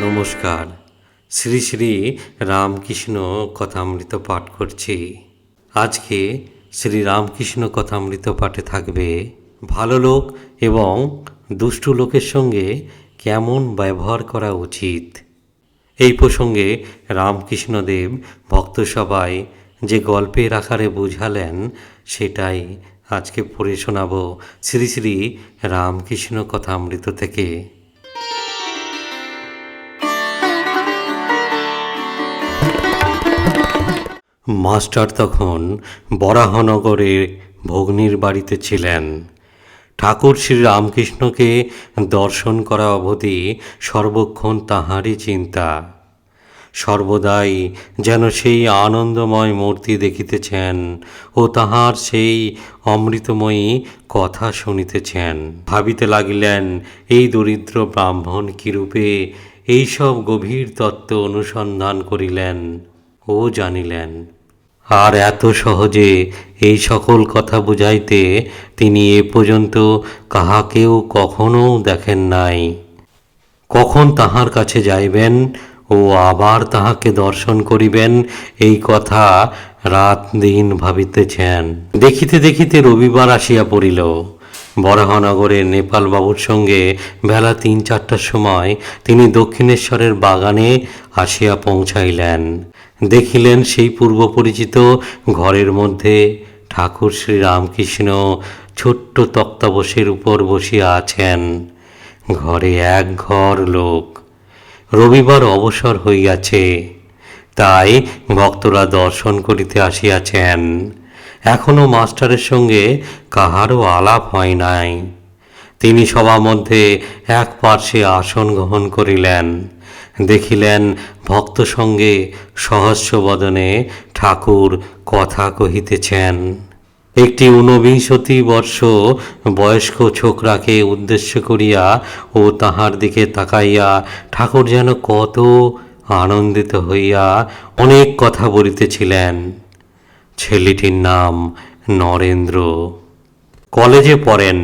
নমস্কার। শ্রী শ্রী রামকৃষ্ণ কথামৃত পাঠ করছি। আজকে শ্রী রামকৃষ্ণ কথামৃত পাঠে থাকবে ভালো লোক এবং দুষ্টু লোকের সঙ্গে কেমন ব্যবহার করা উচিত। এই প্রসঙ্গে রামকৃষ্ণদেব ভক্তসভায় যে গল্পের আকারে বুঝালেন সেটাই আজকে পড়ে শোনাব শ্রী শ্রী রামকৃষ্ণ কথামৃত থেকে। মাস্টার তখন বরাহনগরে ভগ্নীর বাড়িতে ছিলেন। ঠাকুর শ্রী রামকৃষ্ণকে দর্শন করা অবধি সর্বক্ষণ তাঁহারই চিন্তা। সর্বদাই যেন সেই আনন্দময় মূর্তি দেখিতেছেন ও তাঁহার সেই অমৃতময়ী কথা শুনিতেছেন। ভাবিতে লাগিলেন, এই দরিদ্র ব্রাহ্মণ কিরূপে এইসব গভীর তত্ত্ব অনুসন্ধান করিলেন ও জানিলেন, আর এত সহজে এই সকল কথা বুঝাইতে তিনি এ পর্যন্ত কাহাকেও কখনো দেখেন নাই। কখন তাহার কাছে যাইবেন ও আবার তাহাকে দর্শন করিবেন এই কথা রাত দিন ভাবিতেছেন। দেখিতে দেখিতে রবিবার আসিয়া পড়িল। বরাহনগরের নেপালবাবুর সঙ্গে বেলা ৩-৪টার সময় তিনি দক্ষিণেশ্বরের বাগানে আসিয়া পৌঁছাইলেন। দেখিলেন সেই পূর্ব পরিচিত ঘরের মধ্যে ঠাকুর শ্রী রামকৃষ্ণ ছোট্ট তক্তাবশের উপর বসিয়া আছেন। ঘরে এক ঘর লোক। রবিবার অবসর হইয়াছে, তাই ভক্তরা দর্শন করিতে আসিয়াছেন। এখনো মাস্টারের সঙ্গে কাহারও আলাপ হয় নাই। তিনি সভা মধ্যে এক পার্শ্বে আসন গ্রহণ করিলেন। দেখিলেন ভক্ত সঙ্গে সহস্র বদনে ঠাকুর কথা কহিতেছেন। একটি ঊনবিংশতি বর্ষ বয়স্ক ছোকরাকে উদ্দেশ্য করিয়া ও তাহার দিকে তাকাইয়া ঠাকুর যেন কত আনন্দিত হইয়া অনেক কথা বলিতেছিলেন। ছেলেটির নাম নরেন্দ্র। কলেজে পড়েন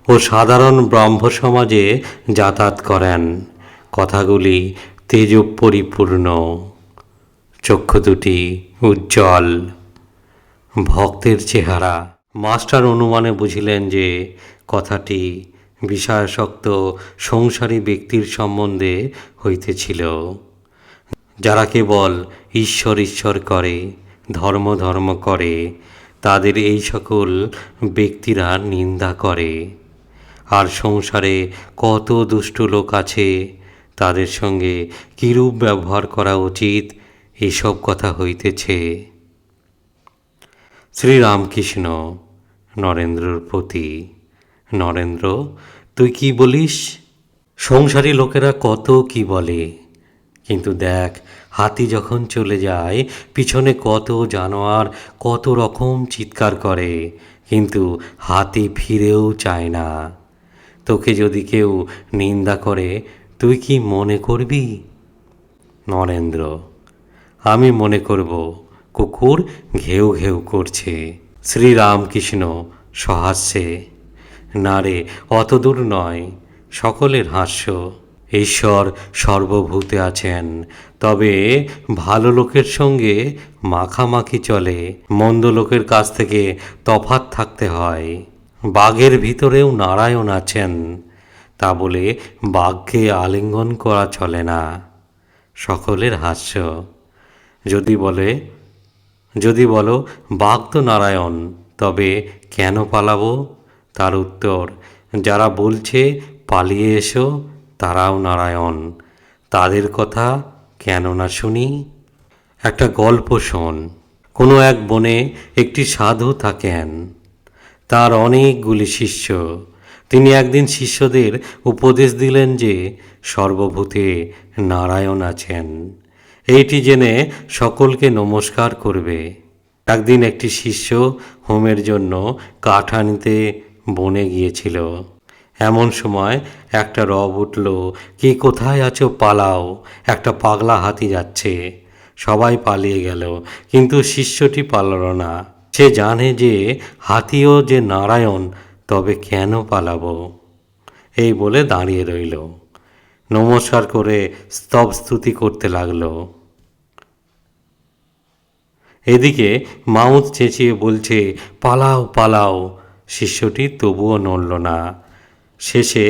ও সাধারণ ব্রাহ্ম সমাজে যাতায়াত করেন। কথাগুলি তেজপরিপূর্ণ, চক্ষু দুটি উজ্জ্বল, ভক্তের চেহারা। মাস্টার অনুমানে বুঝিলেন যে কথাটি বিষয়াসক্ত সংসারী ব্যক্তির সম্বন্ধে হইতেছিল, যারা কেবল ঈশ্বর ঈশ্বর করে, ধর্ম ধর্ম করে, তাদের এই সকল ব্যক্তিরা নিন্দা করে। আর সংসারে কত দুষ্ট লোক আছে, তাদের সঙ্গে কিরূপ ব্যবহার করা উচিত, এসব কথা হইতেছে। শ্রীরামকৃষ্ণ নরেন্দ্রর প্রতি, নরেন্দ্র, তুই কি বলিস? সংসারী লোকেরা কত কি বলে, কিন্তু দেখ, হাতি যখন চলে যায় পিছনে কত জানোয়ার কত রকম চিৎকার করে, কিন্তু হাতি ফিরেও চায় না। তোকে যদি কেউ নিন্দা করে তুই কি মনে করবি? নরেন্দ্র, আমি মনে করব কুকুর ঘেউ ঘেউ করছে। শ্রীরামকৃষ্ণ সহাস্যে, না রে, অত দূর নয়। সকলের হাস্য। ঈশ্বর সর্বভূতে আছেন, তবে ভালো লোকের সঙ্গে মাখামাখি চলে, মন্দ লোকের কাছ থেকে তফাৎ থাকতে হয়। বাঘের ভিতরেও নারায়ণ আছেন, তা বলে বাঘকে আলিঙ্গন করা চলে না। সকলের হাস্য। যদি বলো বাঘ তো নারায়ণ, তবে কেন পালাবো? তার উত্তর, যারা বলছে পালিয়ে এসো তারাও নারায়ণ, তাদের কথা কেন না শুনি? একটা গল্প শোন। কোনো এক বনে একটি সাধু থাকেন। তার অনেকগুলি শিষ্য। তিনি একদিন শিষ্যদের উপদেশ দিলেন যে সর্বভূতে নারায়ণ আছেন, এইটি জেনে সকলকে নমস্কার করবে। একদিন একটি শিষ্য হোমের জন্য কাঠ আনিতে বনে গিয়েছিল। এমন সময় একটা রব উঠল, কে কোথায় আছো পালাও, একটা পাগলা হাতি যাচ্ছে। সবাই পালিয়ে গেল, কিন্তু শিষ্যটি পালাল না। সে জানে যে হাতিও যে নারায়ণ, তবে কেন পালাবো? এই বলে দাঁড়িয়ে রইল। নমস্কার করে স্তব স্তুতি করতে লাগলো। এদিকে মাউথ চেঁচিয়ে বলছে, পালাও পালাও। শিষ্যটি তবুও নড়ল না। শেষে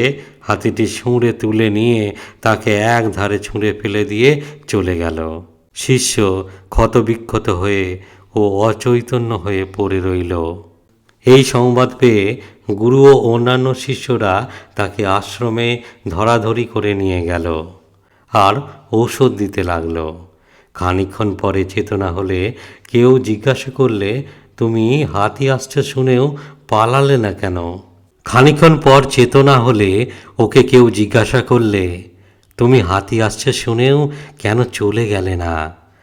হাতিটি ছুঁড়ে তুলে নিয়ে তাকে এক ধারে ছুঁড়ে ফেলে দিয়ে চলে গেল। শিষ্য ক্ষতবিক্ষত হয়ে ও অচৈতন্য হয়ে পড়ে রইল। এই সংবাদ পেয়ে গুরু ও অন্যান্য শিষ্যরা তাকে আশ্রমে ধরাধরি করে নিয়ে গেল আর ঔষধ দিতে লাগলো। খানিকক্ষণ পরে চেতনা হলে কেউ জিজ্ঞাসা করলে, তুমি হাতি আসছে শুনেও পালালে না কেন? খানিকক্ষণ পর চেতনা হলে ওকে কেউ জিজ্ঞাসা করলে, তুমি হাতি আসছে শুনেও কেন চলে গেলে না?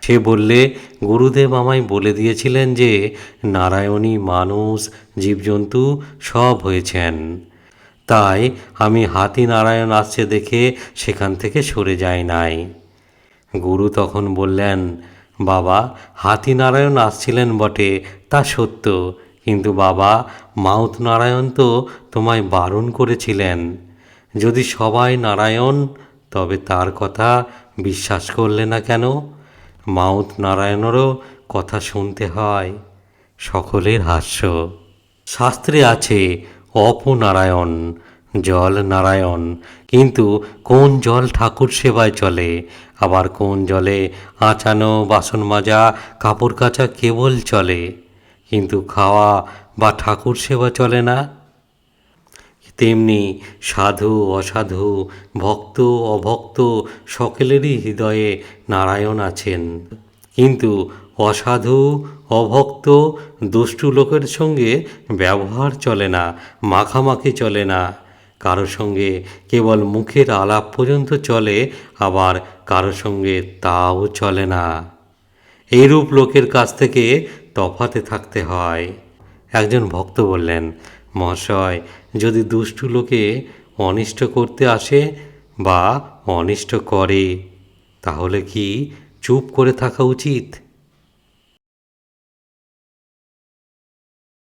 সে বললে, গুরুদেব আমায় বলে দিয়েছিলেন যে নারায়ণী মানুষ জীবজন্তু সব হয়েছেন, তাই আমি হাতি নারায়ণ আসছে দেখে সেখান থেকে সরে যাই নাই। গুরু তখন বললেন, বাবা, হাতি নারায়ণ আসছিলেন বটে, তা সত্য, কিন্তু বাবা, মাউথ নারায়ণ তো তোমায় বারণ করেছিলেন। যদি সবাই নারায়ণ, তবে তার কথা বিশ্বাস করলে না কেন? মাউথ নারায়ণেরও কথা শুনতে হয়। সকলের হাস্য। শাস্ত্রে আছে অপনারায়ণ, জল নারায়ণ, কিন্তু কোন জল ঠাকুর সেবায় চলে, আবার কোন জলে আঁচানো, বাসন মাজা, কাপড় কাচা কেবল চলে, কিন্তু খাওয়া বা ঠাকুর সেবা চলে না। তেমনি সাধু অসাধু, ভক্ত অভক্ত সকলেরই হৃদয়ে নারায়ণ আছেন, কিন্তু অসাধু অভক্ত দুষ্টু লোকের সঙ্গে ব্যবহার চলে না, মাখামাখি চলে না। কারো সঙ্গে কেবল মুখের আলাপ পর্যন্ত চলে, আবার কারো সঙ্গে তাও চলে না। এইরূপ লোকের কাছ থেকে তফাতে থাকতে হয়। একজন ভক্ত বললেন, মহাশয়, যদি দুষ্টু লোকে অনিষ্ট করতে আসে বা অনিষ্ট করে, তাহলে কি চুপ করে থাকা উচিত?